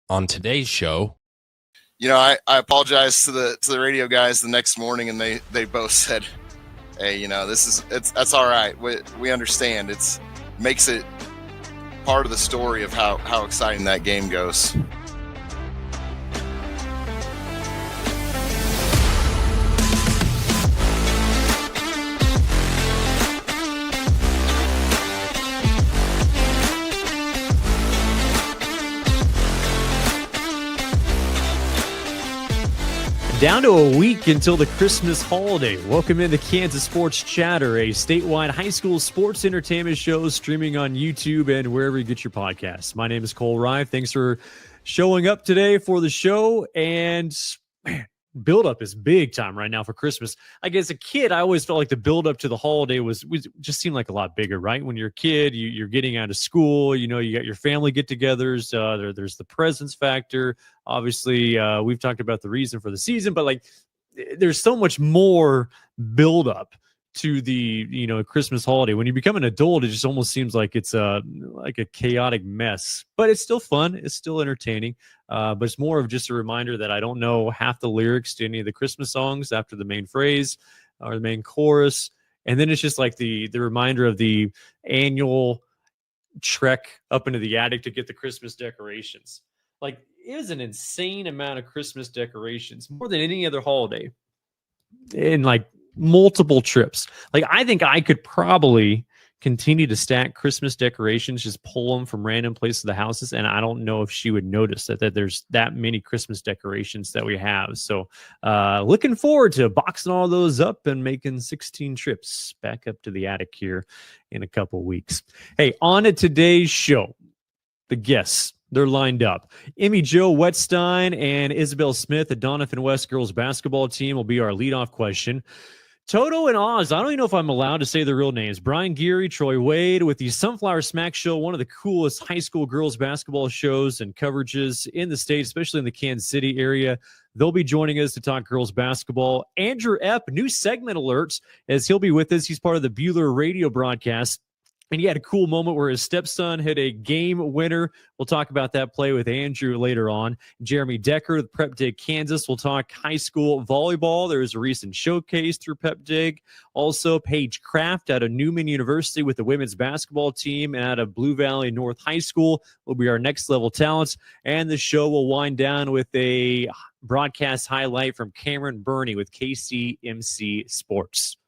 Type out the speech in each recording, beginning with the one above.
On today's show, I apologized to the radio guys the next morning, and they both said, "Hey, that's all right. We understand. It's makes it part of the story of how exciting that game goes." Down to a week until the Christmas holiday. Welcome into Kansas Sports Chatter, a statewide high school sports entertainment show streaming on YouTube and wherever you get your podcasts. My name is Cole Rive. Thanks for showing up today for the show. And man, build-up is big time right now for Christmas. Like as a kid, I always felt like the build-up to the holiday was just seemed like a lot bigger, right? When you're a kid, you're getting out of school, you got your family get-togethers. There's the presents factor. Obviously, we've talked about the reason for the season, but like there's so much more build-up to the Christmas holiday. When you become an adult, it just almost seems like it's a chaotic mess, but it's still fun. It's still entertaining. But it's more of just a reminder that I don't know half the lyrics to any of the Christmas songs after the main phrase or the main chorus. And then it's just like the reminder of the annual trek up into the attic to get the Christmas decorations. Like it was an insane amount of Christmas decorations, more than any other holiday. And like multiple trips. Like I think I could probably continue to stack Christmas decorations, just pull them from random places of the houses, and I don't know if she would notice that there's that many Christmas decorations that we have. So looking forward to boxing all those up and making 16 trips back up to the attic here in a couple weeks. Hey, on to today's show, the guests. They're lined up. Emmyjo, Whetstine, and Isabelle Smith, the Doniphan West girls basketball team, will be our leadoff question. Toto and Oz, I don't even know if I'm allowed to say their real names. Brian Geary, Troy Wade, with the Sunflower Smack Show, one of the coolest high school girls basketball shows and coverages in the state, especially in the Kansas City area. They'll be joining us to talk girls basketball. Andrew Epp, new segment alerts, as he'll be with us. He's part of the Buhler radio broadcast. And he had a cool moment where his stepson hit a game winner. We'll talk about that play with Andrew later on. Jeremy Deckard with Prep Dig Kansas. We'll talk high school volleyball. There was a recent showcase through Prep Dig. Also, Paige Kraft out of Newman University with the women's basketball team and out of Blue Valley North High School will be our next level talents. And the show will wind down with a broadcast highlight from Cameron Birney with KCMC Sports.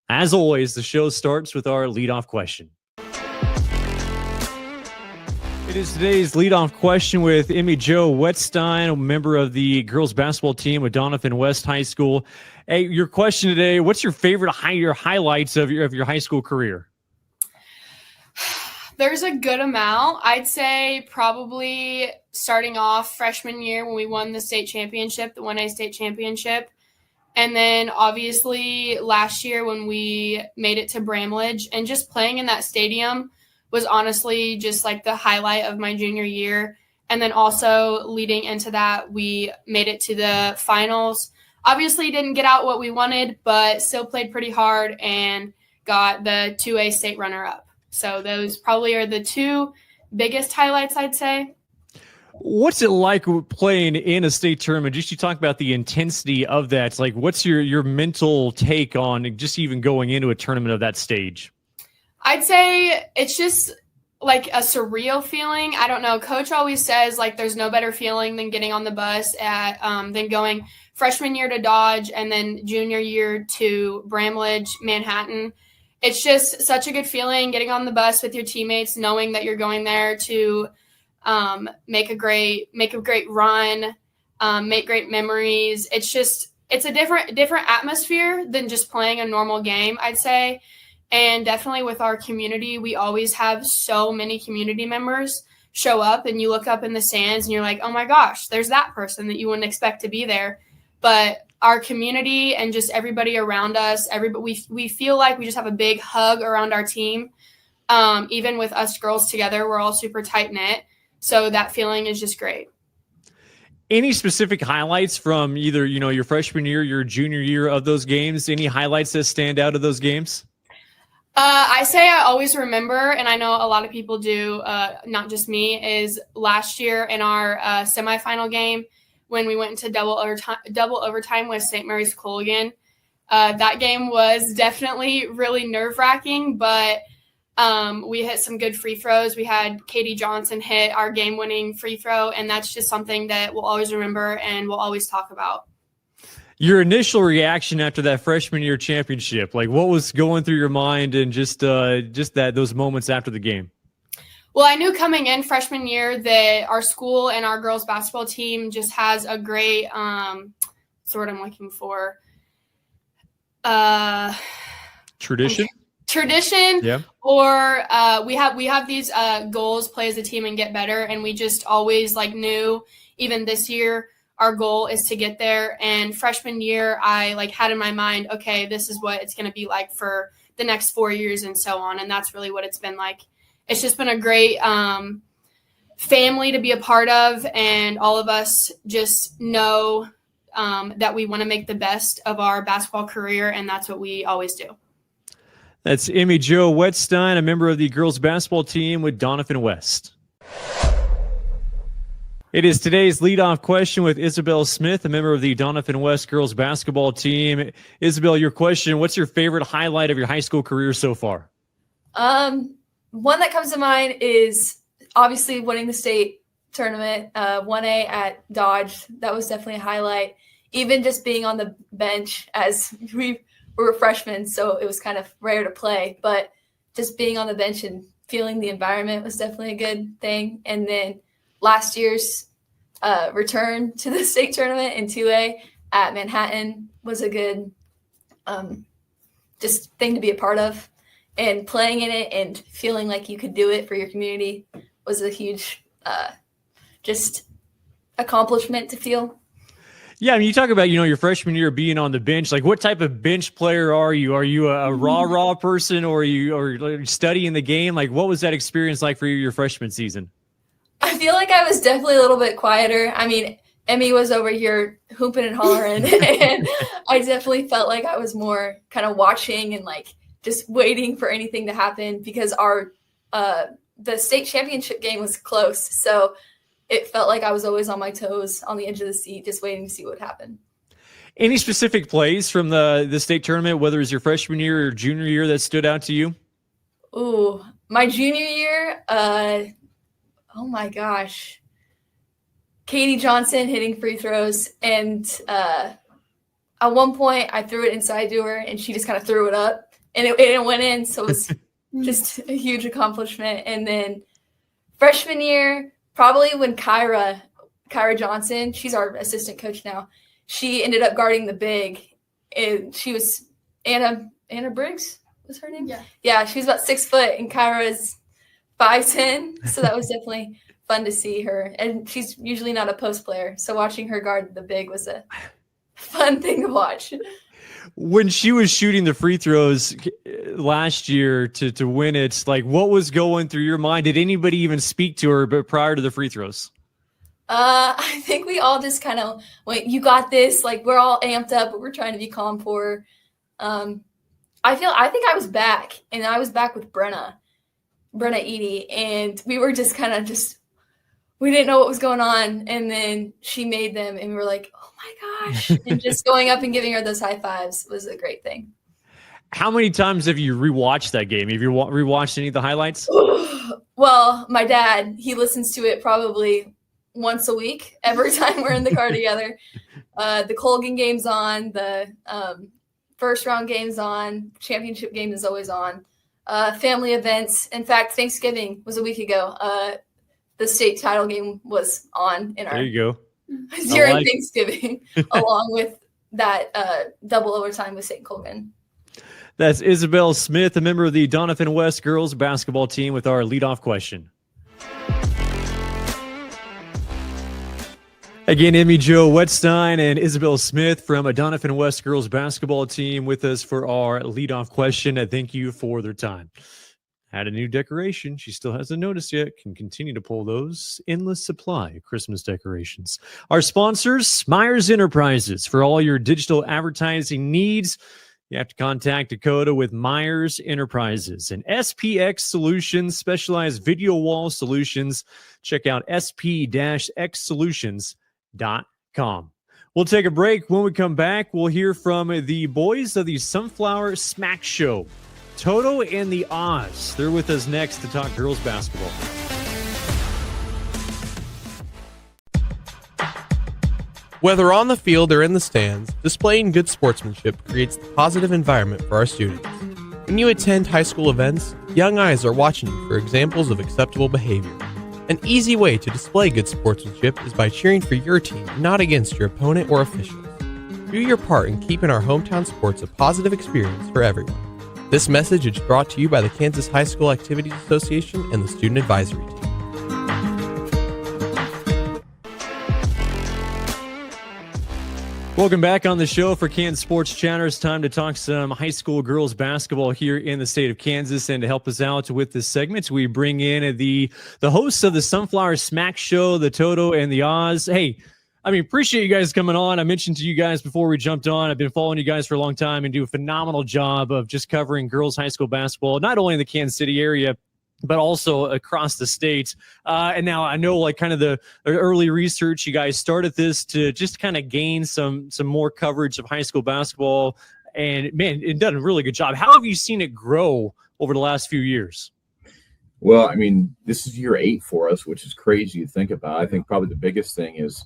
As always, the show starts with our leadoff question. It is today's leadoff question with Emmyjo Whetstine, a member of the girls basketball team with Doniphan West High School. Hey, your question today, what's your favorite your highlights of your high school career? There's a good amount. I'd say probably starting off freshman year when we won the state championship, the 1A state championship. And then obviously last year when we made it to Bramlage, and just playing in that stadium was honestly just like the highlight of my junior year. And then also leading into that, we made it to the finals. Obviously didn't get out what we wanted, but still played pretty hard and got the 2A state runner-up. So those probably are the two biggest highlights, I'd say. What's it like playing in a state tournament? Just you talk about the intensity of that. It's like, what's your mental take on just even going into a tournament of that stage? I'd say it's just like a surreal feeling. I don't know. Coach always says like there's no better feeling than getting on the bus than going freshman year to Dodge and then junior year to Bramlage, Manhattan. It's just such a good feeling getting on the bus with your teammates, knowing that you're going there to make a great run, make great memories. It's a different atmosphere than just playing a normal game, I'd say. And definitely with our community, we always have so many community members show up, and you look up in the stands and you're like, oh my gosh, there's that person that you wouldn't expect to be there. But our community and just everybody around us, we feel like we just have a big hug around our team. Even with us girls together, we're all super tight knit. So that feeling is just great. Any specific highlights from either, your freshman year, your junior year of those games? Any highlights that stand out of those games? I say I always remember, and I know a lot of people do, not just me, is last year in our semifinal game when we went into double overtime with St. Mary's Colgan. That game was definitely really nerve-wracking, but we hit some good free throws. We had Katie Johnson hit our game-winning free throw, and that's just something that we'll always remember and we'll always talk about. Your initial reaction after that freshman year championship, like what was going through your mind and just those moments after the game? Well, I knew coming in freshman year that our school and our girls basketball team just has a great, what's the word I'm looking for? Tradition. Yeah. Or we have these goals, play as a team and get better. And we just always knew, even this year, our goal is to get there. And freshman year, I had in my mind, okay, this is what it's going to be like for the next 4 years and so on. And that's really what it's been like. It's just been a great family to be a part of. And all of us just know that we want to make the best of our basketball career. And that's what we always do. That's Emmyjo Whetstine, a member of the girls basketball team with Doniphan West. It is today's leadoff question with Isabelle Smith, a member of the Doniphan West girls basketball team. Isabelle, your question, what's your favorite highlight of your high school career so far? One that comes to mind is obviously winning the state tournament, 1A at Dodge. That was definitely a highlight. Even just being on the bench, as we were freshmen, so it was kind of rare to play, but just being on the bench and feeling the environment was definitely a good thing. And then last year's return to the state tournament in 2A at Manhattan was a good just thing to be a part of. And playing in it and feeling like you could do it for your community was a huge just accomplishment to feel. Yeah, I mean, you talk about, your freshman year being on the bench. Like, what type of bench player are you? Are you a raw person, or are you studying the game? Like, what was that experience like for you your freshman season? I feel like I was definitely a little bit quieter. I mean, Emmy was over here hooping and hollering, and I definitely felt like I was more kind of watching and just waiting for anything to happen, because our the state championship game was close. So it felt like I was always on my toes, on the edge of the seat, just waiting to see what would happen. Any specific plays from the state tournament, whether it's your freshman year or junior year, that stood out to you? Ooh, my junior year, oh my gosh. Katie Johnson hitting free throws. And at one point I threw it inside to her and she just kind of threw it up and it went in. So it was just a huge accomplishment. And then freshman year, probably when Kyra Johnson, she's our assistant coach now, she ended up guarding the big. And she was Anna Briggs was her name? Yeah, she was about 6 foot and Kyra is 5'10". So that was definitely fun to see her. And she's usually not a post player. So watching her guard the big was a fun thing to watch. When she was shooting the free throws last year to win it, what was going through your mind? Did anybody even speak to her but prior to the free throws? I think we all just kind of went, you got this. We're all amped up, but we're trying to be calm for her. I think I was back, and I was back with Brenna Edie, and we were just kind of we didn't know what was going on. And then she made them and we were like, oh my gosh. And just going up and giving her those high fives was a great thing. How many times have you rewatched that game? Have you rewatched any of the highlights? Well, my dad, he listens to it probably once a week, every time we're in the car together. The Colgan game's on, the first round game's on, championship game is always on. Family events. In fact, Thanksgiving was a week ago. The state title game was on in our there you go during Thanksgiving, along with that double overtime with St. Colgan. That's Isabelle Smith, a member of the Doniphan West girls basketball team, with our leadoff question. Again, Emmyjo Whetstine and Isabelle Smith from a Doniphan West girls basketball team with us for our leadoff question. And thank you for their time. Had a new decoration. She still hasn't noticed yet. Can continue to pull those. Endless supply of Christmas decorations. Our sponsors, Meyers Enterprises, for all your digital advertising needs. You have to contact Dakota with Meyers Enterprises and SPX Solutions, specialized video wall solutions. Check out sp-xsolutions.com. We'll take a break. When we come back, we'll hear from the boys of the Sunflower Smack Show, Toto and the Oz. They're with us next to talk girls basketball. Whether on the field or in the stands, displaying good sportsmanship creates the positive environment for our students. When you attend high school events, young eyes are watching you for examples of acceptable behavior. An easy way to display good sportsmanship is by cheering for your team, not against your opponent or officials. Do your part in keeping our hometown sports a positive experience for everyone. This message is brought to you by the Kansas High School Activities Association and the Student Advisory Team. Welcome back on the show for Kansas Sports Chatter. It's time to talk some high school girls basketball here in the state of Kansas. And to help us out with this segment, we bring in the hosts of the Sunflower Smack Show, the Toto and the Oz. Hey, appreciate you guys coming on. I mentioned to you guys before we jumped on, I've been following you guys for a long time and do a phenomenal job of just covering girls high school basketball, not only in the Kansas City area, but also across the state. And now I know, like, kind of the early research, you guys started this to just kind of gain some more coverage of high school basketball. And, man, it done a really good job. How have you seen it grow over the last few years? Well, this is year 8 for us, which is crazy to think about. I think probably the biggest thing is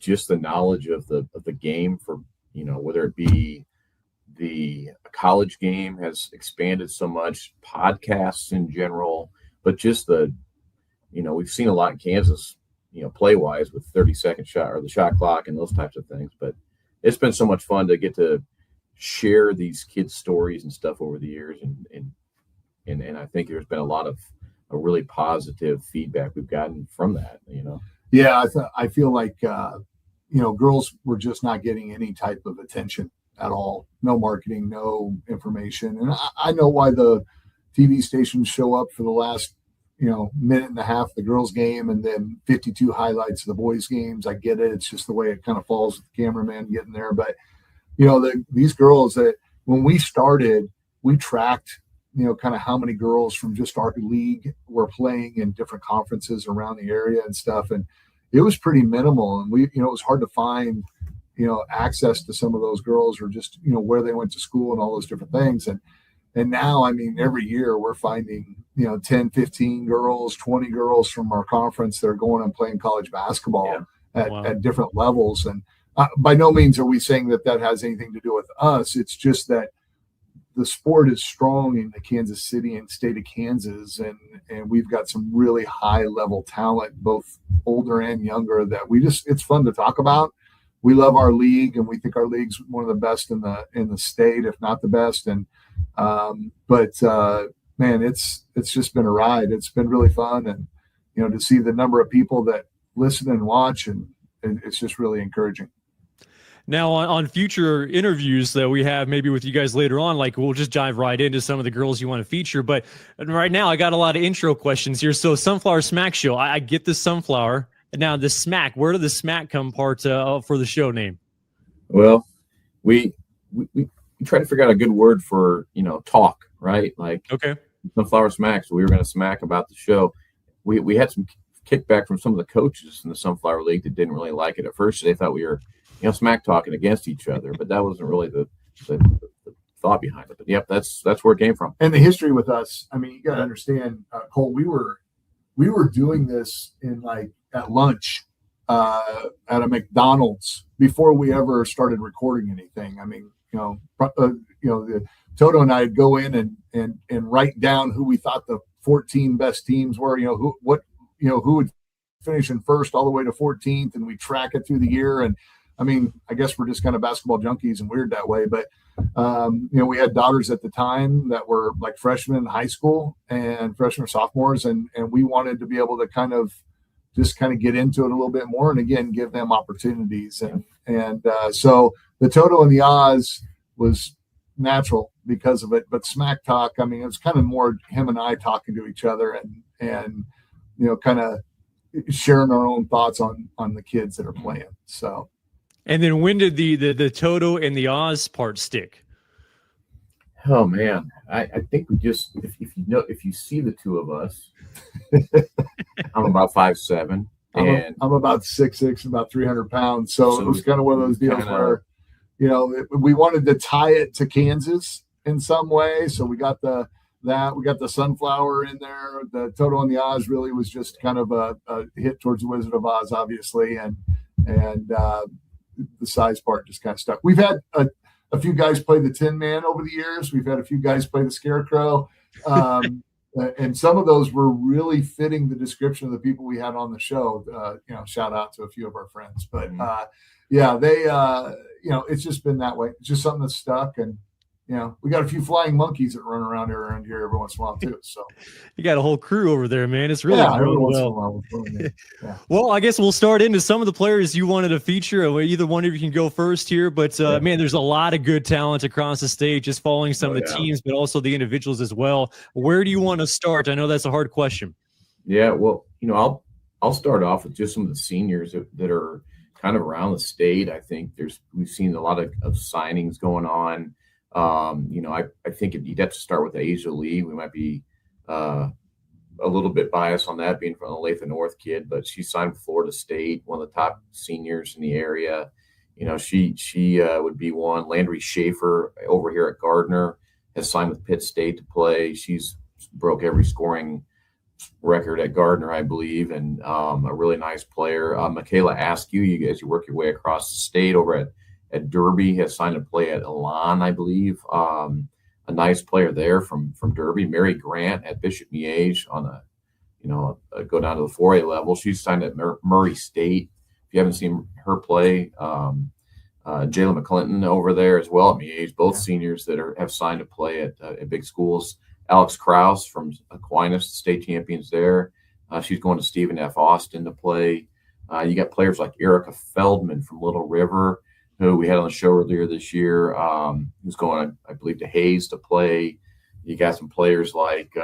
just the knowledge of the game for, whether it be the college game has expanded so much, podcasts in general, but just we've seen a lot in Kansas, play wise with 30-second shot or the shot clock and those types of things. But it's been so much fun to get to share these kids' stories and stuff over the years. And I think there's been a lot of a really positive feedback we've gotten from that, Yeah. I feel like, girls were just not getting any type of attention at all. No marketing, no information. And I know why the TV stations show up for the last, minute and a half, the girls game, and then 52 highlights of the boys games. I get it. It's just the way it kind of falls with the cameraman getting there. But, these girls that when we started, we tracked, kind of how many girls from just our league were playing in different conferences around the area and stuff. And it was pretty minimal. And it was hard to find, access to some of those girls or just, where they went to school and all those different things. And now, every year we're finding, 10, 15 girls, 20 girls from our conference that are going and playing college basketball at different levels. And by no means are we saying that has anything to do with us. It's just that the sport is strong in the Kansas City and state of Kansas. And we've got some really high level talent, both older and younger, that it's fun to talk about. We love our league, and we think our league's one of the best in the state, if not the best. And man, it's just been a ride. It's been really fun, and to see the number of people that listen and watch, and it's just really encouraging. Now, on future interviews that we have maybe with you guys later on, we'll just dive right into some of the girls you want to feature. But right now, I got a lot of intro questions here. So, Sunflower Smack Show, I get the sunflower. Now, the smack, where did the smack come part for the show name? Well, we try to figure out a good word for, talk, right? Okay. Sunflower Smack. So we were going to smack about the show. We had some kickback from some of the coaches in the Sunflower League that didn't really like it at first. They thought we were, smack talking against each other, but that wasn't really the thought behind it. But yep, that's where it came from. And the history with us, you got to understand, Cole, we were doing this in at lunch at a McDonald's before we ever started recording anything. The Toto and I'd go in and write down who we thought the 14 best teams were, who would finish in first all the way to 14th, and we track it through the year. And I guess we're just kind of basketball junkies and weird that way. But, we had daughters at the time that were freshmen in high school and freshmen or sophomores. And we wanted to be able to kind of get into it a little bit more. And again, give them opportunities. So the Toto and the Oz was natural because of it. But smack talk, it was kind of more him and I talking to each other and kind of sharing our own thoughts on the kids that are playing. So. And then when did the Toto and the Oz part stick? Oh man, I think we just if you see the two of us, I'm about 5'7", and I'm about 6'6", about 300 pounds. So it was kind of one of those deals where, we wanted to tie it to Kansas in some way. So we got the sunflower in there. The Toto and the Oz really was just kind of a hit towards the Wizard of Oz, obviously, and the size part just kind of stuck. We've had a few guys play the Tin Man over the years. We've had a few guys play the Scarecrow. And some of those were really fitting the description of the people we had on the show. Shout out to a few of our friends, but it's just been that way. It's just something that's stuck, and we got a few flying monkeys that run around here every once in a while too. So you got a whole crew over there, man. It's really growing well. Well, I guess we'll start into some of the players you wanted to feature. Either one of you can go first here, but man, there's a lot of good talent across the state. Just following some of the teams, but also the individuals as well. Where do you want to start? I know that's a hard question. Yeah, well, I'll start off with just some of the seniors that are kind of around the state. I think we've seen a lot of signings going on. I think you'd have to start with Asia Lee. We might be a little bit biased on that, being from the Olathe North kid, but she signed with Florida State, one of the top seniors in the area. She would be one. Landry Schaefer over here at Gardner has signed with Pitt State to play. She's broke every scoring record at Gardner, I believe, and a really nice player. Michaela Askew, you guys, you work your way across the state over at Derby, has signed to play at Elan, I believe. A nice player there from Derby. Mary Grant at Bishop Miege on go down to the 4A level. She's signed at Murray State. If you haven't seen her play, Jayla McClinton over there as well at Miege, both seniors that have signed to play at big schools. Alex Krause from Aquinas, state champions there. She's going to Stephen F. Austin to play. You got players like Erica Feldman from Little River, who we had on the show earlier this year, who's going, I believe, to Hayes to play. You got some players like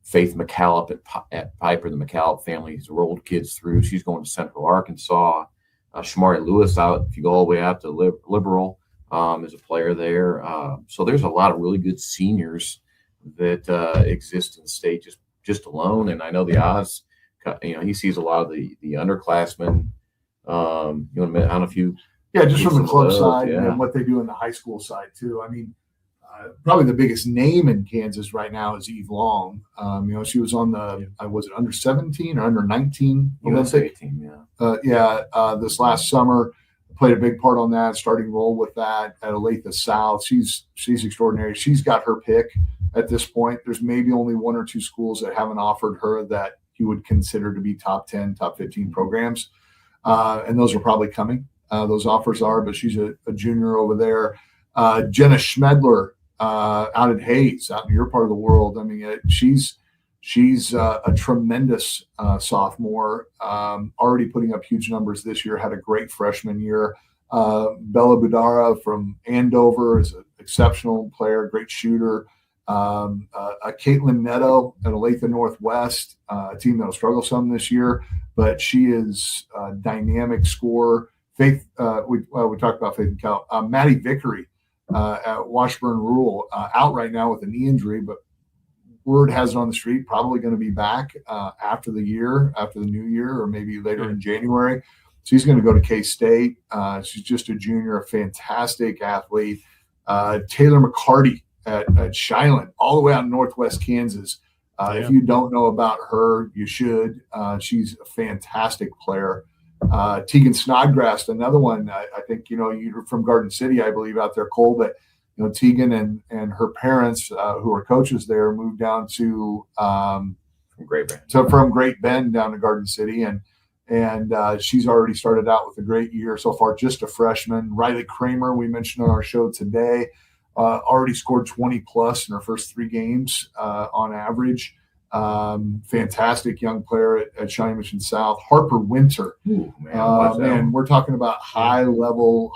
Faith McCallop at Piper, the McCallop family, who's rolled kids through. She's going to Central Arkansas. Shamari Lewis out, if you go all the way out to Liberal, is a player there. So there's a lot of really good seniors that exist in the state just alone. And I know the Oz, he sees a lot of the underclassmen. You want to I don't know if you – yeah, just from the club side and what they do in the high school side too. I mean, probably the biggest name in Kansas right now is Eve Long. She was on was it under 17 or under 19? That's 18, this last summer, played a big part on that, starting role with that at Olathe South. She's extraordinary. She's got her pick at this point. There's maybe only one or two schools that haven't offered her that you would consider to be top 10, top 15 programs. And those are probably coming. Those offers are, but she's a junior over there. Jenna Schmedler out at Hayes, out in your part of the world. I mean, she's a tremendous sophomore, already putting up huge numbers this year, had a great freshman year. Bella Budara from Andover is an exceptional player, great shooter. Caitlin Netto at Olathe Northwest, a team that will struggle some this year, but she is a dynamic scorer. Faith, we talked about Faith and Cal. Maddie Vickery at Washburn Rural, out right now with a knee injury, but word has it on the street, probably going to be back after the new year, or maybe later in January. So he's going to go to K-State. She's just a junior, a fantastic athlete. Taylor McCarty at Shiland, all the way out in Northwest Kansas. If you don't know about her, you should. She's a fantastic player. Tegan Snodgrass, another one. I think you're from Garden City, I believe, out there, Cole. But Tegan and her parents, who are coaches there, moved down to from Great Bend down to Garden City, and she's already started out with a great year so far. Just a freshman. Riley Kramer, we mentioned on our show today, already scored 20 plus in her first 3 games on average. Fantastic young player at Shawnee Mission South. Harper Winter. Ooh, man, we're talking about high level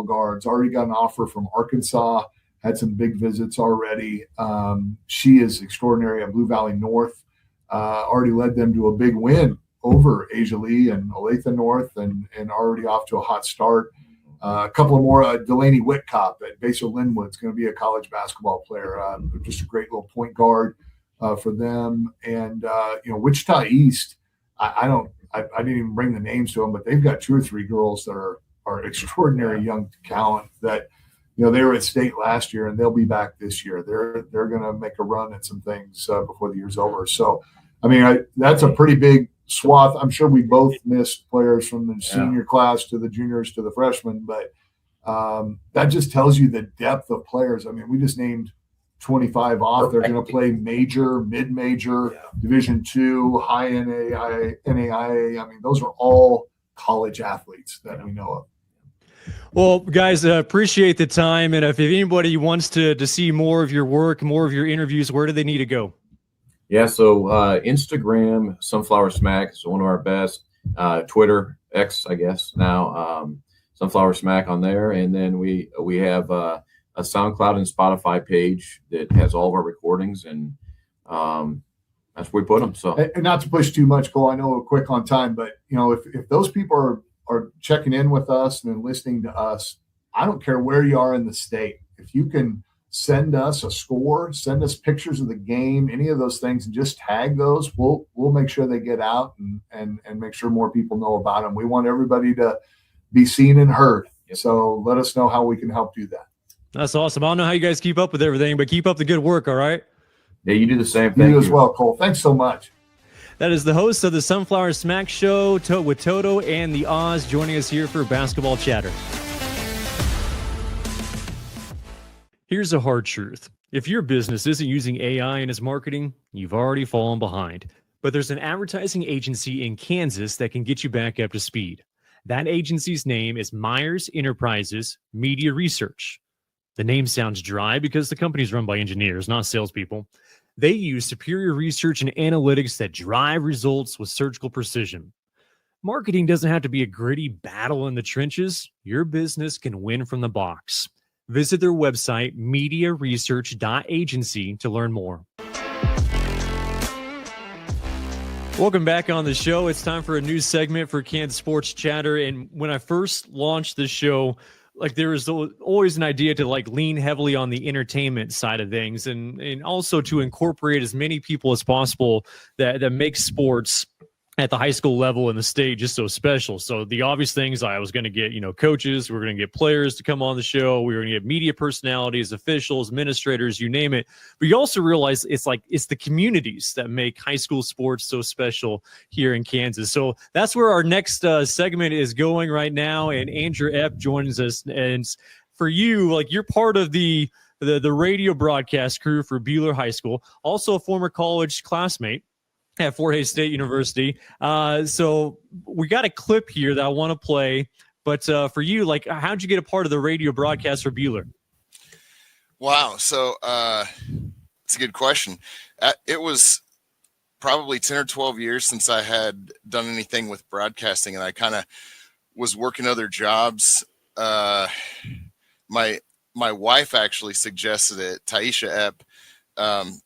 guards. Already got an offer from Arkansas. Had some big visits already. She is extraordinary at Blue Valley North. Already led them to a big win over Asia Lee and Olathe North, and already off to a hot start. A couple of more. Delaney Whitcop at Baser Linwood's going to be a college basketball player. Just a great little point guard for them. And Wichita East. I didn't even bring the names to them, but they've got 2 or 3 girls that are extraordinary young talent that, they were at state last year and they'll be back this year. They're going to make a run at some things before the year's over. So, that's a pretty big swath. I'm sure we both missed players from the senior class to the juniors to the freshmen, but that just tells you the depth of players. We just named 25 off. They're going to play major, mid-major, Division II, high NAIA. Those are all college athletes that we know of. Well, guys, appreciate the time. And if anybody wants to see more of your work, more of your interviews, where do they need to go? Yeah, so Instagram, Sunflower Smack is one of our best. Twitter, X, I guess now, Sunflower Smack on there. And then we have a SoundCloud and Spotify page that has all of our recordings, and that's where we put them. So, and not to push too much, Cole, I know we're quick on time, but if those people are checking in with us and then listening to us, I don't care where you are in the state. If you can send us a score, send us pictures of the game, any of those things, and just tag those, we'll make sure they get out and make sure more people know about them. We want everybody to be seen and heard. So let us know how we can help do that. That's awesome. I don't know how you guys keep up with everything, but keep up the good work, all right? Yeah, you do the same thing. You as well, Cole. Thanks so much. That is the host of the Sunflower Smack Show with Toto and the Oz joining us here for Basketball Chatter. Here's a hard truth. If your business isn't using AI in its marketing, you've already fallen behind. But there's an advertising agency in Kansas that can get you back up to speed. That agency's name is Meyers Enterprises Media Research. The name sounds dry because the company's run by engineers, not salespeople. They use superior research and analytics that drive results with surgical precision. Marketing doesn't have to be a gritty battle in the trenches. Your business can win from the box. Visit their website, mediaresearch.agency, to learn more. Welcome back on the show. It's time for a new segment for Kansas Sports Chatter. And when I first launched this show, there was always an idea to lean heavily on the entertainment side of things and also to incorporate as many people as possible that make sports at the high school level in the state just so special. So the obvious things, I was going to get, coaches, we're going to get players to come on the show. We were going to get media personalities, officials, administrators, you name it. But you also realize it's the communities that make high school sports so special here in Kansas. So that's where our next segment is going right now. And Andrew Epp joins us. And for you, you're part of the radio broadcast crew for Buhler High School, also a former college classmate at Fort Hays State University. So we got a clip here that I want to play. But for you, how'd you get a part of the radio broadcast for Buhler? Wow. So it's a good question. It was probably 10 or 12 years since I had done anything with broadcasting, and I kind of was working other jobs. My wife actually suggested it, Taisha Epp,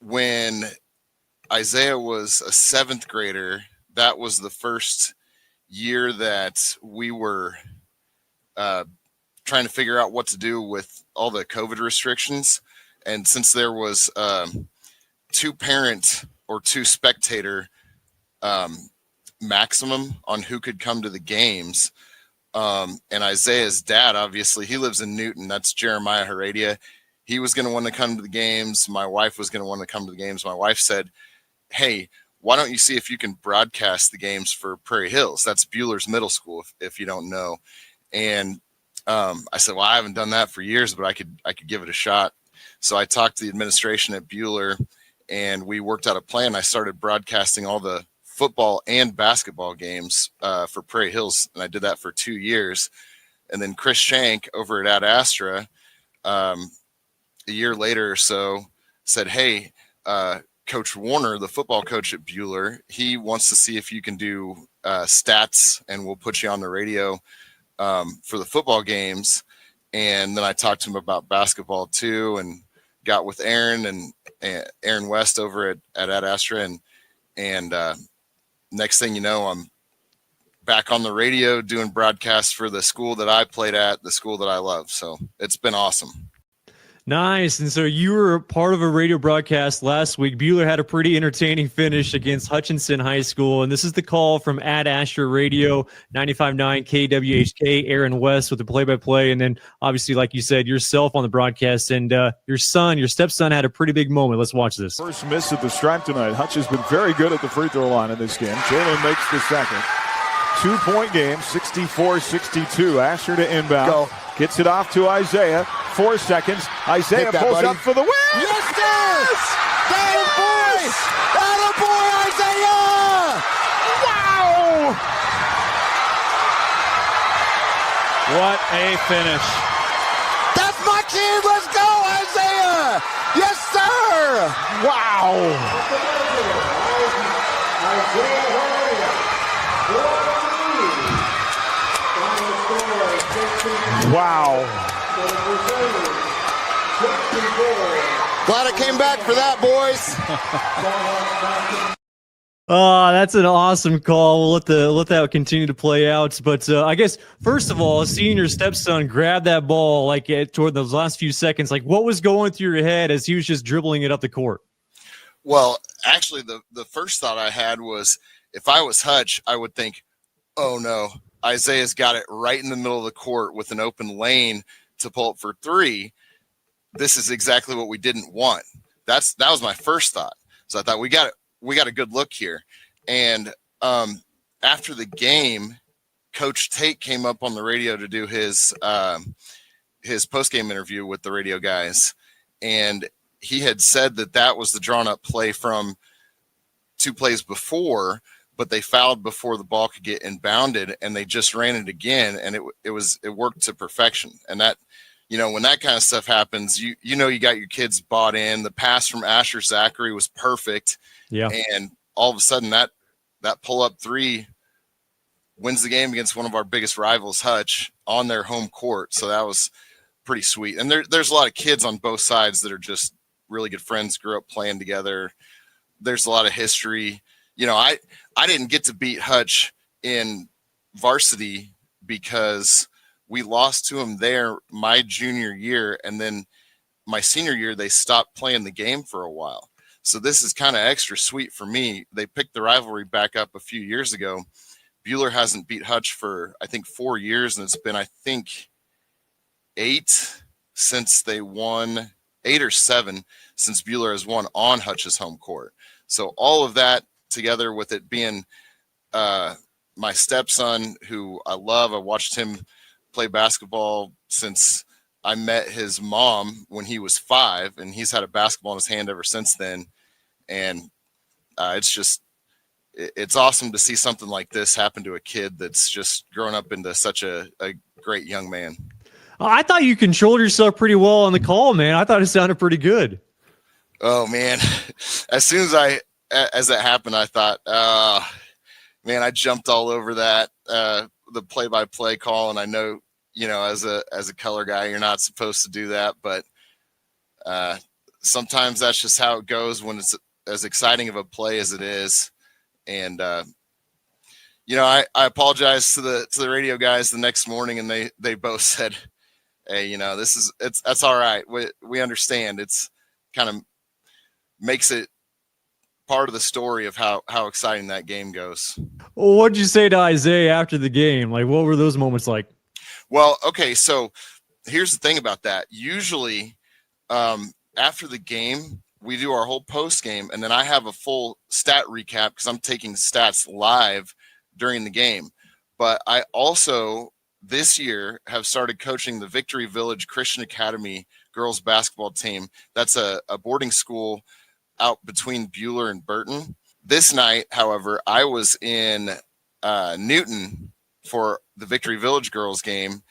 when Isaiah was a 7th grader. That was the first year that we were trying to figure out what to do with all the COVID restrictions. And since there was 2 parent or 2 spectator maximum on who could come to the games, and Isaiah's dad, obviously, he lives in Newton. That's Jeremiah Heredia. He was going to want to come to the games. My wife was going to want to come to the games. My wife said, hey, why don't you see if you can broadcast the games for Prairie Hills? That's Buhler's middle school, if you don't know. And I said, well, I haven't done that for years, but I could give it a shot. So I talked to the administration at Buhler, and we worked out a plan. I started broadcasting all the football and basketball games for Prairie Hills, and I did that for 2 years. And then Chris Shank over at Ad Astra, a year later or so, said, hey, Coach Warner, the football coach at Buhler, he wants to see if you can do stats, and we'll put you on the radio for the football games. And then I talked to him about basketball too, and got with Aaron and Aaron West over at Ad Astra. And next thing you know, I'm back on the radio doing broadcasts for the school that I played at, the school that I love. So it's been awesome. Nice. And so you were part of a radio broadcast last week. Buhler had a pretty entertaining finish against Hutchinson High School. And this is the call from Asher Radio, 95.9 KWHK, Aaron West with the play-by-play. And then obviously, like you said, yourself on the broadcast. And your stepson had a pretty big moment. Let's watch this. First miss at the stripe tonight. Hutch has been very good at the free throw line in this game. Jalen makes the second. 2-point game, 64-62. Asher to inbound. Go. Gets it off to Isaiah. 4 seconds. Isaiah pulls up for the win. Yes, that boy! That boy, Isaiah! Wow! What a finish. That's my kid. Let's go, Isaiah! Yes, sir! Wow! Wow. Glad I came back for that, boys. That's an awesome call. We'll let that continue to play out. But I guess, first of all, seeing your stepson grab that ball like toward those last few seconds, like what was going through your head as he was just dribbling it up the court? Well, actually, the first thought I had was if I was Hutch, I would think, oh, no, Isaiah's got it right in the middle of the court with an open lane to pull up for three. This is exactly what we didn't want. That was my first thought. So I thought we got a good look here. And after the game, Coach Tate came up on the radio to do his post-game interview with the radio guys. And he had said that was the drawn-up play from 2 plays before, but they fouled before the ball could get inbounded, and they just ran it again, and it worked to perfection. And that, when that kind of stuff happens, you got your kids bought in. The pass from Asher Zachary was perfect. Yeah. And all of a sudden that pull-up three wins the game against one of our biggest rivals, Hutch, on their home court. So that was pretty sweet. And there's a lot of kids on both sides that are just really good friends, grew up playing together. There's a lot of history. I didn't get to beat Hutch in varsity because we lost to him there my junior year. And then my senior year, they stopped playing the game for a while. So this is kind of extra sweet for me. They picked the rivalry back up a few years ago. Buhler hasn't beat Hutch for, I think, 4 years. And it's been, I think, 8 since they won, 8 or 7 since Buhler has won on Hutch's home court. So all of that together with it being my stepson, who I love. I watched him play basketball since I met his mom when he was 5, and he's had a basketball in his hand ever since then. And it's awesome to see something like this happen to a kid that's just grown up into such a great young man. I thought you controlled yourself pretty well on the call, man. I thought it sounded pretty good. Oh man. As soon as that happened, I thought, man, I jumped all over that, the play-by-play call. And I know, as a color guy, you're not supposed to do that, but sometimes that's just how it goes when it's as exciting of a play as it is. And, I apologize to the radio guys the next morning, and they both said, hey, that's all right. We understand. It's kind of makes it part of the story of how exciting that game goes. Well, what did you say to Isaiah after the game? Like, what were those moments like? Well, okay, so here's the thing about that. Usually, after the game, we do our whole post game, and then I have a full stat recap because I'm taking stats live during the game. But I also this year have started coaching the Victory Village Christian Academy girls basketball team. That's a boarding school out between Buhler and Burton. This night, however, I was in Newton for the Victory Village girls game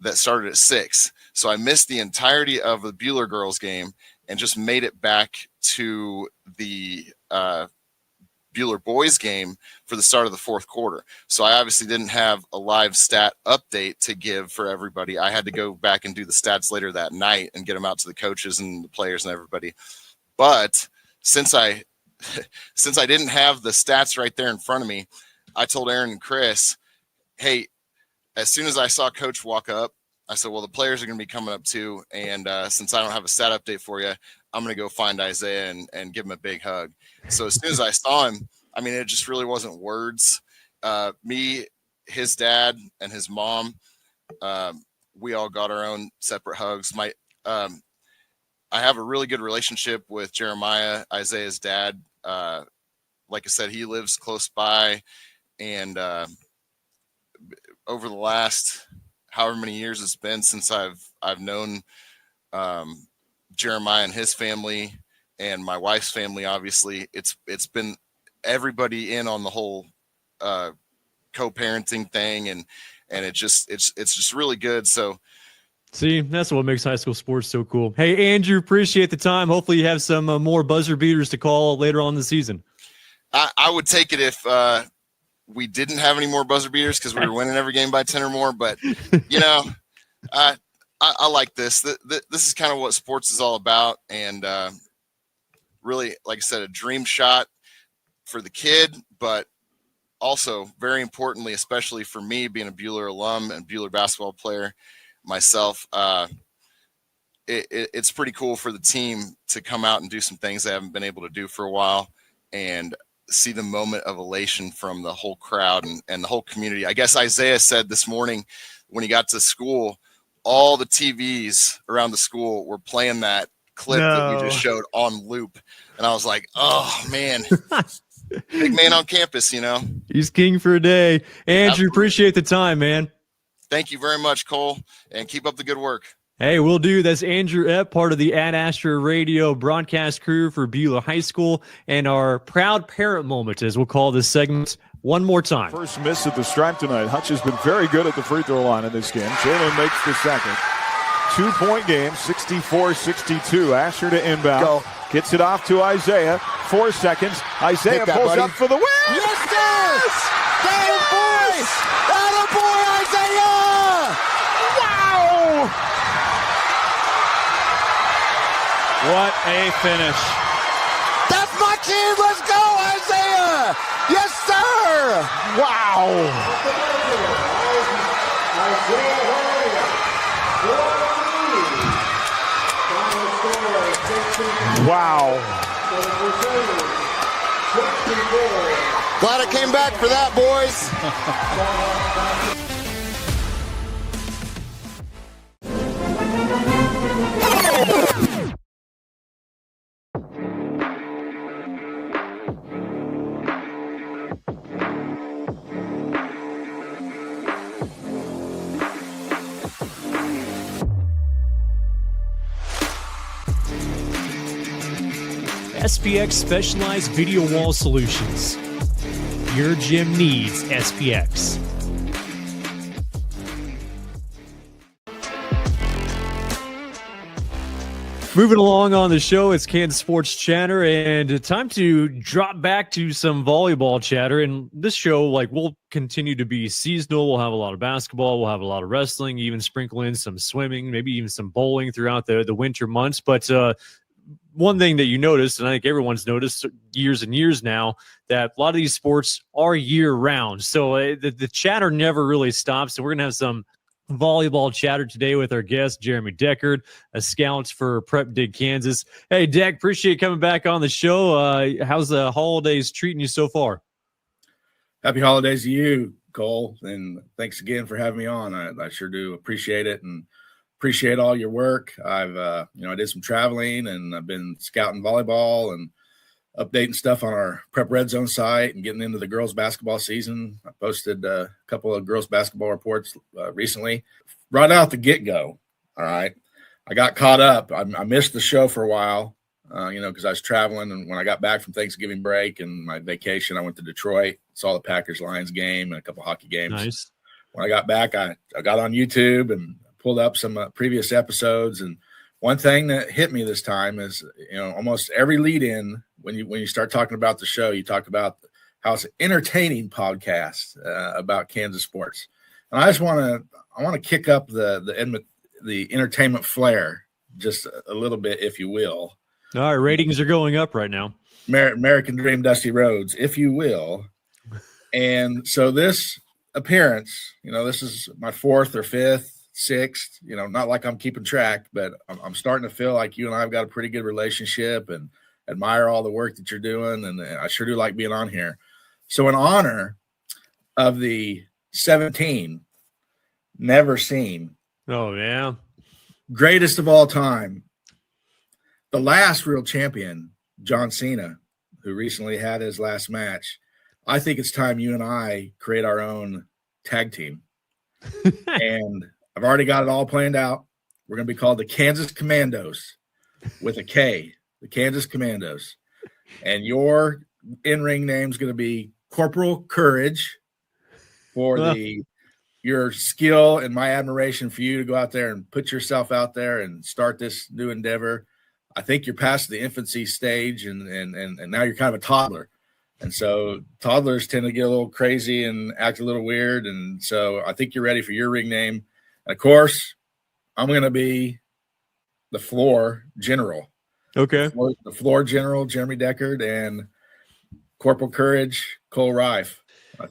that started at 6. So I missed the entirety of the Buhler girls game and just made it back to the Buhler boys game for the start of the 4th quarter. So I obviously didn't have a live stat update to give for everybody. I had to go back and do the stats later that night and get them out to the coaches and the players and everybody. But since I didn't have the stats right there in front of me, I told Aaron and Chris, hey, as soon as I saw Coach walk up, I said, well, the players are going to be coming up too. And since I don't have a stat update for you, I'm going to go find Isaiah and give him a big hug. So as soon as I saw him, I mean, it just really wasn't words. Me, his dad, and his mom, we all got our own separate hugs. I have a really good relationship with Jeremiah, Isaiah's dad. Like I said, he lives close by, and over the last however many years it's been since I've known Jeremiah and his family and my wife's family, obviously, it's been everybody in on the whole co-parenting thing, and it's just really good. So see, that's what makes high school sports so cool. Hey, Andrew, appreciate the time. Hopefully you have some more buzzer beaters to call later on in the season. I would take it if we didn't have any more buzzer beaters because we were winning every game by 10 or more. But, I like this. This is kind of what sports is all about. And really, like I said, a dream shot for the kid, but also very importantly, especially for me being a Buhler alum and Buhler basketball player myself, it's pretty cool for the team to come out and do some things they haven't been able to do for a while and see the moment of elation from the whole crowd and the whole community. I guess Isaiah said this morning when he got to school, all the TVs around the school were playing that clip that we just showed on loop. And I was like, oh man, big man on campus, He's king for a day. Andrew, Absolutely. Appreciate the time, man. Thank you very much, Cole, and keep up the good work. Hey, we'll do. That's Andrew Epp, part of the Ad Astra Radio broadcast crew for Buhler High School, and our proud parent moment, as we'll call this segment, one more time. First miss at the stripe tonight. Hutch has been very good at the free throw line in this game. Jalen makes the second. 2-point game, 64-62. Asher to inbound. Go. Gets it off to Isaiah. 4 seconds. Isaiah that, pulls buddy. up for the win. Yes, sir! That boy! That boy, Isaiah! Wow! What a finish. That's my kid! Let's go, Isaiah! Yes, sir! Wow! Wow. Glad I came back for that, boys. SPX Specialized Video Wall Solutions. Your gym needs SPX. Moving along on the show, it's Kansas Sports Chatter, and time to drop back to some volleyball chatter. And this show, we'll continue to be seasonal. We'll have a lot of basketball. We'll have a lot of wrestling, even sprinkle in some swimming, maybe even some bowling throughout the winter months. But one thing that you noticed, and I think everyone's noticed years and years now, that a lot of these sports are year-round. So the chatter never really stops. So we're going to have some volleyball chatter today with our guest, Jeremy Deckard, a scout for Prep Dig Kansas. Hey, Deck, appreciate you coming back on the show. How's the holidays treating you so far? Happy holidays to you, Cole, and thanks again for having me on. I sure do appreciate it and appreciate all your work. I've, I did some traveling and I've been scouting volleyball and updating stuff on our Prep Red Zone site and getting into the girls basketball season. I posted a couple of girls basketball reports recently. Right out the get-go, all right, I got caught up. I missed the show for a while, because I was traveling. And when I got back from Thanksgiving break and my vacation, I went to Detroit, saw the Packers-Lions game and a couple hockey games. Nice. When I got back, I got on YouTube and pulled up some previous episodes. And one thing that hit me this time is, almost every lead in when you start talking about the show, you talk about how it's an entertaining podcast about Kansas sports. And I just want to kick up the entertainment flair just a little bit, if you will. All right, ratings are going up right now. American Dream, Dusty Rhodes, if you will. And so this appearance, this is my 4th or 5th, 6th, not like I'm keeping track, but I'm starting to feel like you and I have got a pretty good relationship and admire all the work that you're doing. And I sure do like being on here. So in honor of the 17 never seen. Oh, yeah. Greatest of all time. The last real champion, John Cena, who recently had his last match. I think it's time you and I create our own tag team. And I've already got it all planned out. We're going to be called the Kansas Commandos with a K, the Kansas Commandos. And your in-ring name is going to be Corporal Courage for your skill and my admiration for you to go out there and put yourself out there and start this new endeavor. I think you're past the infancy stage and now you're kind of a toddler. And so toddlers tend to get a little crazy and act a little weird. And so I think you're ready for your ring name. And of course, I'm going to be the floor general. Okay. The floor general, Jeremy Deckard, and Corporal Courage, Cole Rife.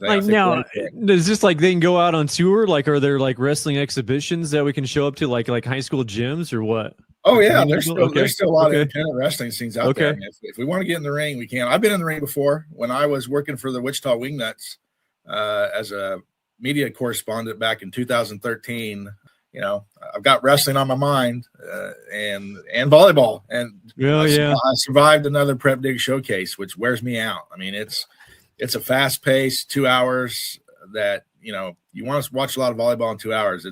Now, does this they can go out on tour? Are there wrestling exhibitions that we can show up to, like high school gyms or what? Oh yeah, there's still a lot of independent wrestling scenes out there. If we want to get in the ring, we can. I've been in the ring before when I was working for the Wichita Wingnuts as a media correspondent back in 2013. I've got wrestling on my mind and volleyball, and I survived another Prep Dig showcase, which wears me out. I mean, it's a fast paced 2 hours that you want to watch a lot of volleyball in 2 hours.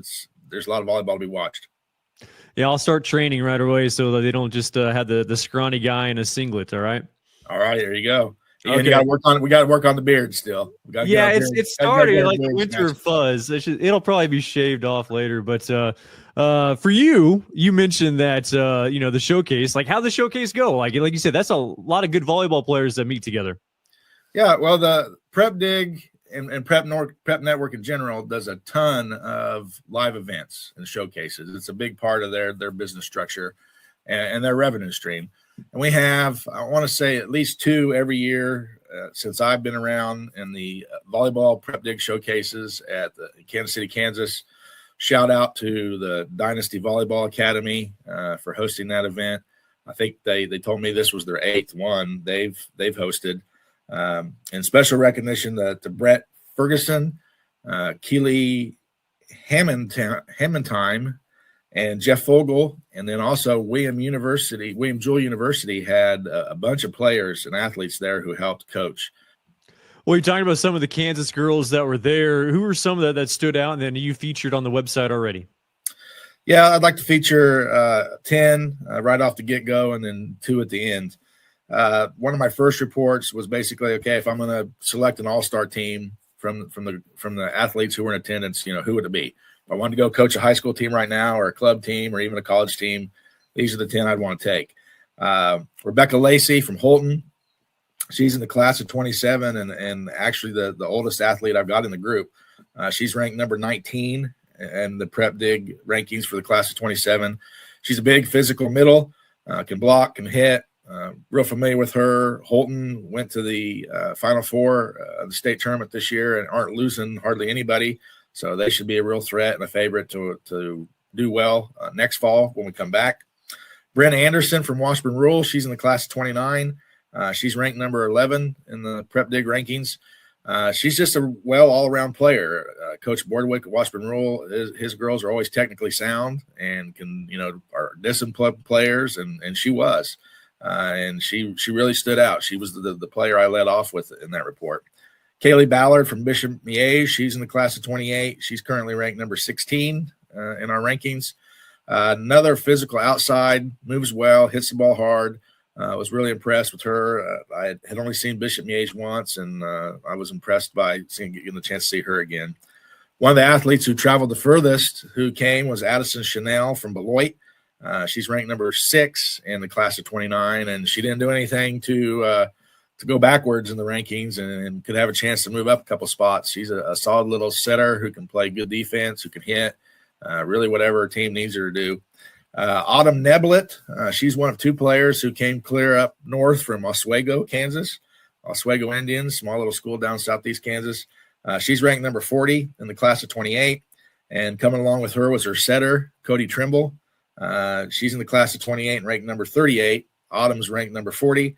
There's a lot of volleyball to be watched. Yeah, I'll start training right away so that they don't just have the scrawny guy in a singlet. All right. All right, there you go. And we got to work on the beard still. It's starting like the winter fuzz. It'll probably be shaved off later. But for you mentioned that the showcase. How the showcase go? Like you said, that's a lot of good volleyball players that meet together. Yeah, well, the Prep Dig and Prep Network in general does a ton of live events and showcases. It's a big part of their business structure and their revenue stream. And we have, I want to say, at least 2 every year since I've been around in the volleyball Prep Dig showcases at the Kansas City, Kansas. Shout out to the Dynasty Volleyball Academy for hosting that event. I think they told me this was their 8th one they've hosted. And special recognition to Brett Ferguson, Keely Hammondtime, and Jeff Fogel, and then also William Jewell University had a bunch of players and athletes there who helped coach. Well, you're talking about some of the Kansas girls that were there. Who were some of that stood out and then you featured on the website already? Yeah, I'd like to feature 10 right off the get-go and then 2 at the end. One of my first reports was basically, okay, if I'm going to select an all-star team from the athletes who were in attendance, who would it be? If I wanted to go coach a high school team right now or a club team or even a college team, these are the 10 I'd want to take. Rebecca Lacey from Holton. She's in the class of 27 and actually the oldest athlete I've got in the group. She's ranked number 19 in the Prep Dig rankings for the class of 27. She's a big physical middle, can block, can hit. Real familiar with her. Holton went to the Final Four of the state tournament this year and aren't losing hardly anybody. So they should be a real threat and a favorite to do well next fall when we come back. Brenna Anderson from Washburn Rural. She's in the class of 29. She's ranked number 11 in the Prep Dig rankings. She's just a all-around player. Coach Bordwick at Washburn Rural, his girls are always technically sound and are disciplined players, and she was. And she really stood out. She was the player I led off with in that report. Kaylee Ballard from Bishop Meyers, she's in the class of 28. She's currently ranked number 16 in our rankings. Another physical outside, moves well, hits the ball hard. Was really impressed with her. I had only seen Bishop Meyers once, and I was impressed by getting the chance to see her again. One of the athletes who traveled the furthest who came was Addison Chanel from Beloit. She's ranked number 6 in the class of 29, and she didn't do anything to go backwards in the rankings and could have a chance to move up a couple spots. She's a solid little setter who can play good defense, who can hit, really whatever her team needs her to do. Autumn Neblett, she's one of 2 players who came clear up north from Oswego, Kansas. Oswego Indians, small little school down southeast Kansas. She's ranked number 40 in the class of 28. And coming along with her was her setter, Cody Trimble. She's in the class of 28 and ranked number 38. Autumn's ranked number 40.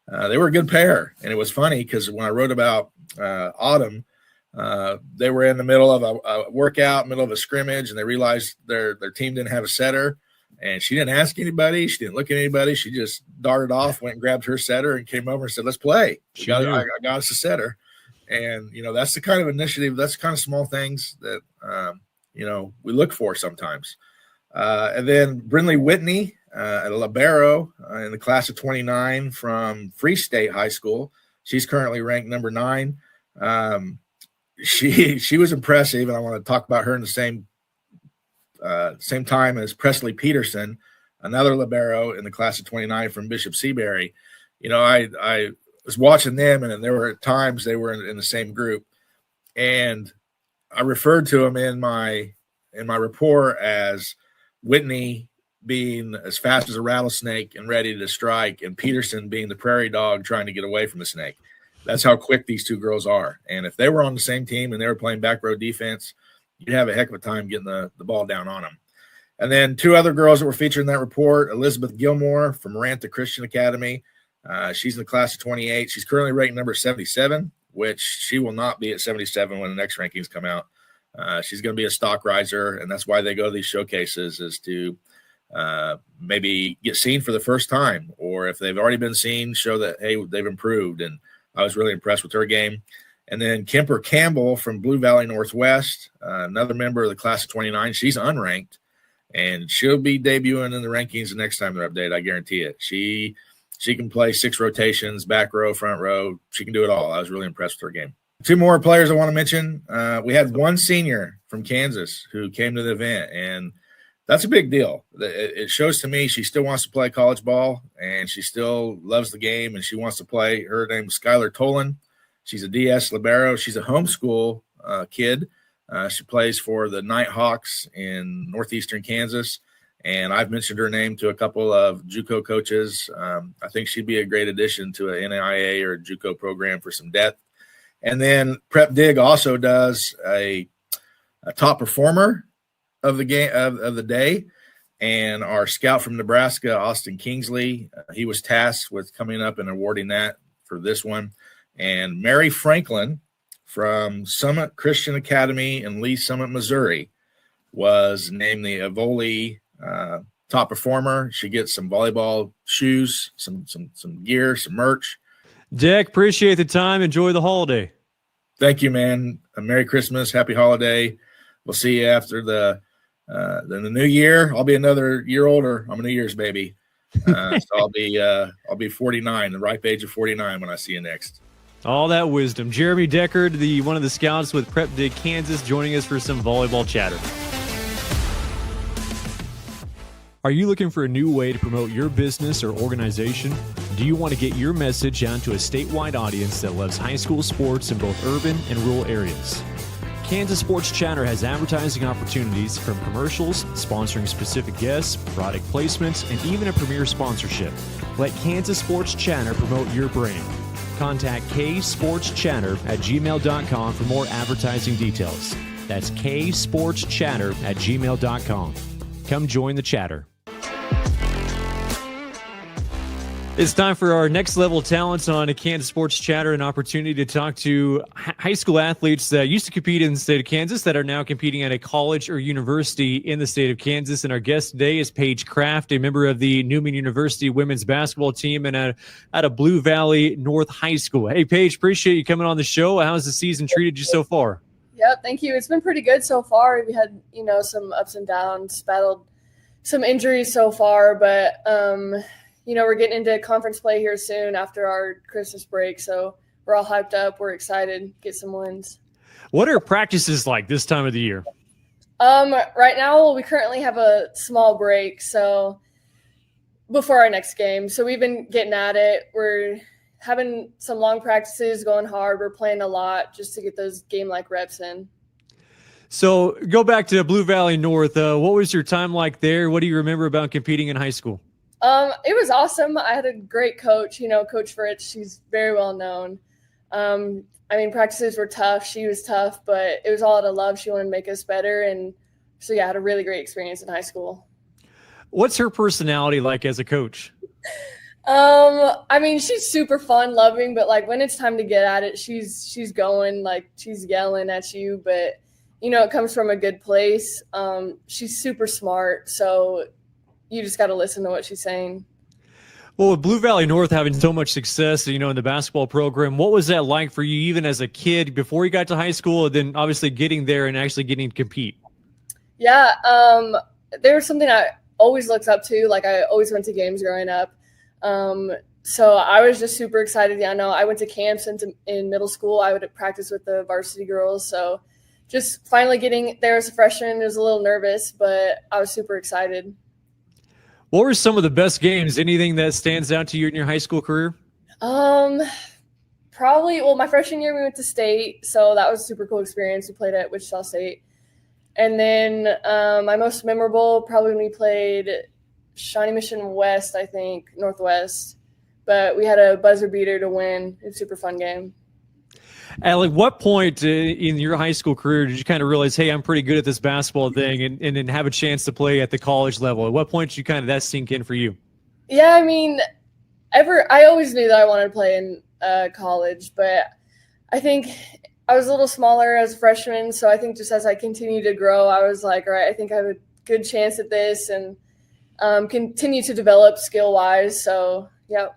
They were a good pair. And it was funny because when I wrote about Autumn, they were in the middle of a workout, middle of a scrimmage, and they realized their team didn't have a setter. And she didn't ask anybody. She didn't look at anybody. She just darted off, went and grabbed her setter, and came over and said, "Let's play. I got us a setter." And, that's the kind of initiative, that's the kind of small things that, we look for sometimes. And then Brinley Whitney, a libero in the class of 29 from Free State High School. She's currently ranked number 9. She was impressive, and I want to talk about her in the same time as Presley Peterson, another libero in the class of 29 from Bishop Seabury. I was watching them, and there were times they were in the same group, and I referred to them in my report as Whitney being as fast as a rattlesnake and ready to strike, and Peterson being the prairie dog trying to get away from the snake. That's how quick these two girls are. And if they were on the same team and they were playing back row defense, you'd have a heck of a time getting the ball down on them. And then 2 other girls that were featured in that report, Elizabeth Gilmore from Marantha Christian Academy. She's in the class of 28. She's currently ranked number 77, which she will not be at 77 when the next rankings come out. She's going to be a stock riser, and that's why they go to these showcases, is to maybe get seen for the first time, or if they've already been seen, show that, hey, they've improved. And I was really impressed with her game. And then Kemper Campbell from Blue Valley Northwest, another member of the class of 29. She's unranked, and she'll be debuting in the rankings the next time they're updated. I guarantee it. She can play 6 rotations, back row, front row. She can do it all. I was really impressed with her game. 2 more players I want to mention. We had one senior from Kansas who came to the event, and that's a big deal. It shows to me she still wants to play college ball, and she still loves the game, and she wants to play. Her name is Skylar Tolan. She's a DS libero. She's a homeschool kid. She plays for the Nighthawks in northeastern Kansas, and I've mentioned her name to a couple of JUCO coaches. I think she'd be a great addition to an NAIA or a JUCO program for some depth. And then Prep Dig also does a top performer of the game of the day, and our scout from Nebraska, Austin Kingsley, he was tasked with coming up and awarding that for this one. And Mary Franklin from Summit Christian Academy in Lee Summit, Missouri, was named the Evoli top performer. She gets some volleyball shoes, some gear, some merch. Deck, appreciate the time. Enjoy the holiday. Thank you, man. A Merry Christmas, Happy Holiday. We'll see you after the new year. I'll be another year older. I'm a New Year's baby, so I'll be 49, the ripe age of 49 when I see you next. All that wisdom. Jeremy Deckard, one of the scouts with Prep Dig Kansas, joining us for some volleyball chatter. Are you looking for a new way to promote your business or organization? Do you want to get your message out to a statewide audience that loves high school sports in both urban and rural areas? Kansas Sports Chatter has advertising opportunities from commercials, sponsoring specific guests, product placements, and even a premier sponsorship. Let Kansas Sports Chatter promote your brand. Contact ksportschatter@gmail.com for more advertising details. That's ksportschatter@gmail.com. Come join the chatter. It's time for our next level talents on a Kansas Sports Chatter, an opportunity to talk to high school athletes that used to compete in the state of Kansas that are now competing at a college or university in the state of Kansas. And our guest today is Paige Kraft, a member of the Newman University women's basketball team and at a Blue Valley North High School. Hey, Paige, appreciate you coming on the show. How's the season treated you so far? Yep, thank you. It's been pretty good so far. We had, some ups and downs, battled some injuries so far, but we're getting into conference play here soon after our Christmas break, so we're all hyped up. We're excited to get some wins. What are practices like this time of the year? Right now, we currently have a small break, so before our next game. So we've been getting at it. We're having some long practices, going hard. We're playing a lot just to get those game-like reps in. So go back to Blue Valley North. What was your time like there? What do you remember about competing in high school? It was awesome. I had a great coach, Coach Fritz. She's very well known. I mean, practices were tough. She was tough, but it was all out of love. She wanted to make us better. And so, yeah, I had a really great experience in high school. What's her personality like as a coach? I mean, she's super fun, loving, but like when it's time to get at it, she's going, like she's yelling at you, but you know, it comes from a good place. She's super smart, so you just got to listen to what she's saying. Well, with Blue Valley North having so much success, you know, in the basketball program, what was that like for you, even as a kid, before you got to high school, and then obviously getting there and actually getting to compete? Yeah, there was something I always looked up to. Like I always went to games growing up. So I was just super excited. Yeah, no, I went to camps in middle school. I would practice with the varsity girls. So just finally getting there as a freshman, I was a little nervous, but I was super excited. What were some of the best games? Anything that stands out to you in your high school career? Probably, well, my freshman year we went to state, so that was a super cool experience. We played at Wichita State. And then my most memorable, probably when we played Shawnee Mission West, I think, Northwest. But we had a buzzer beater to win. It was a super fun game. At like what point in your high school career did you kind of realize, hey, I'm pretty good at this basketball thing, and then have a chance to play at the college level? At what point did you kind of that sink in for you? Yeah, I mean, I always knew that I wanted to play in college, but I think I was a little smaller as a freshman, so I think just as I continued to grow, I was like, all right, I think I have a good chance at this, and continue to develop skill-wise. So, yeah.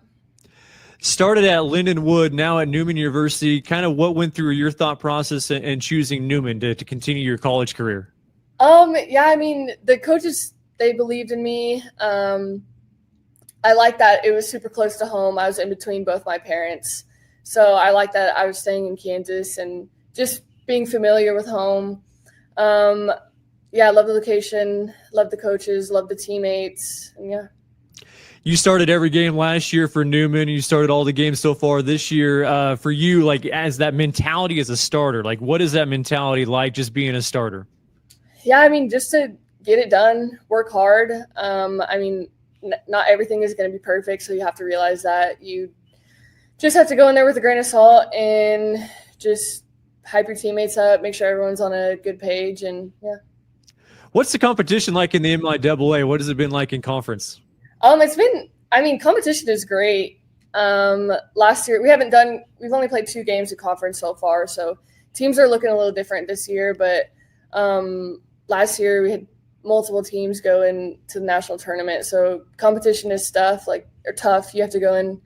Started at Lindenwood, now at Newman University. Kind of what went through your thought process in choosing Newman to continue your college career? Yeah, I mean, the coaches, they believed in me. I like that it was super close to home. I was in between both my parents. So I like that I was staying in Kansas and just being familiar with home. Yeah, I love the location, love the coaches, love the teammates, and yeah. You started every game last year for Newman. You started all the games so far this year. For you, like as that mentality as a starter, like what is that mentality like just being a starter? Yeah, I mean, just to get it done, work hard. I mean, not everything is going to be perfect, so you have to realize that. You just have to go in there with a grain of salt and just hype your teammates up, make sure everyone's on a good page, and yeah. What's the competition like in the MIAA? What has it been like in conference? It's been, I mean, competition is great. Last year, we've only played 2 games of conference so far, so teams are looking a little different this year, but last year we had multiple teams go into the national tournament, so competition is tough. You have to go in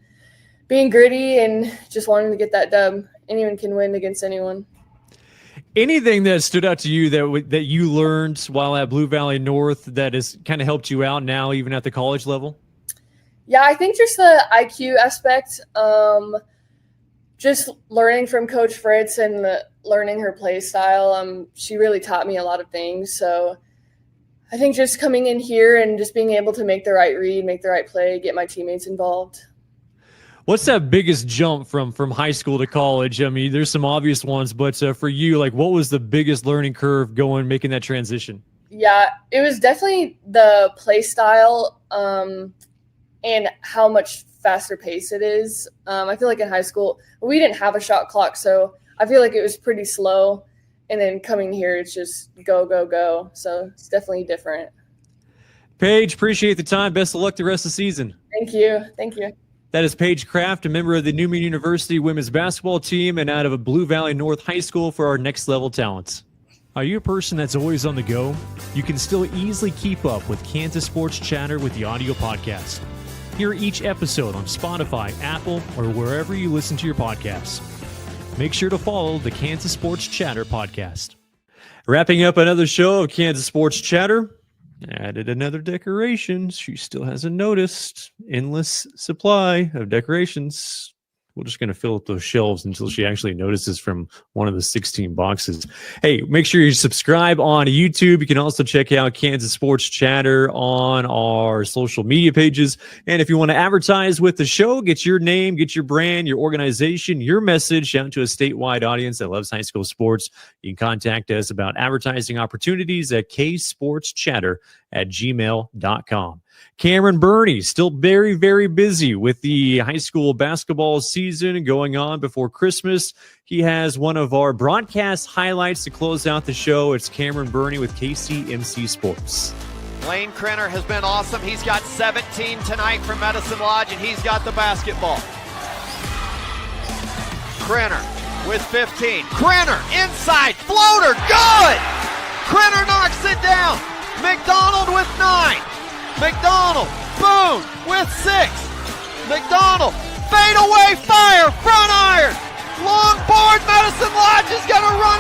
being gritty and just wanting to get that dub. Anyone can win against anyone. Anything that stood out to you that you learned while at Blue Valley North that has kind of helped you out now, even at the college level? Yeah, I think just the IQ aspect, just learning from Coach Fritz and learning her play style. She really taught me a lot of things. So I think just coming in here and just being able to make the right read, make the right play, get my teammates involved. What's that biggest jump from high school to college? I mean, there's some obvious ones, but for you, like, what was the biggest learning curve making that transition? Yeah, it was definitely the play style and how much faster pace it is. I feel like in high school, we didn't have a shot clock, so I feel like it was pretty slow. And then coming here, it's just go, go, go. So it's definitely different. Paige, appreciate the time. Best of luck the rest of the season. Thank you. Thank you. That is Paige Kraft, a member of the Newman University women's basketball team and out of a Blue Valley North High School for our next level talents. Are you a person that's always on the go? You can still easily keep up with Kansas Sports Chatter with the audio podcast. Hear each episode on Spotify, Apple, or wherever you listen to your podcasts. Make sure to follow the Kansas Sports Chatter podcast. Wrapping up another show of Kansas Sports Chatter. Added another decoration. She still hasn't noticed. Endless supply of decorations. We're just going to fill up those shelves until she actually notices from one of the 16 boxes. Hey, make sure you subscribe on YouTube. You can also check out Kansas Sports Chatter on our social media pages. And if you want to advertise with the show, get your name, get your brand, your organization, your message out to a statewide audience that loves high school sports. You can contact us about advertising opportunities at ksportschatter@gmail.com. Cameron Birney still very, very busy with the high school basketball season going on before Christmas. He has one of our broadcast highlights to close out the show. It's Cameron Birney with KCMC Sports. Lane Krenner has been awesome. He's got 17 tonight from Medicine Lodge, and he's got the basketball. Krenner with 15. Krenner inside, floater, good! Krenner knocks it down. McDonald with 9. McDonald, Boone with 6. McDonald, fade away, fire, front iron. Long board, Medicine Lodge is going to run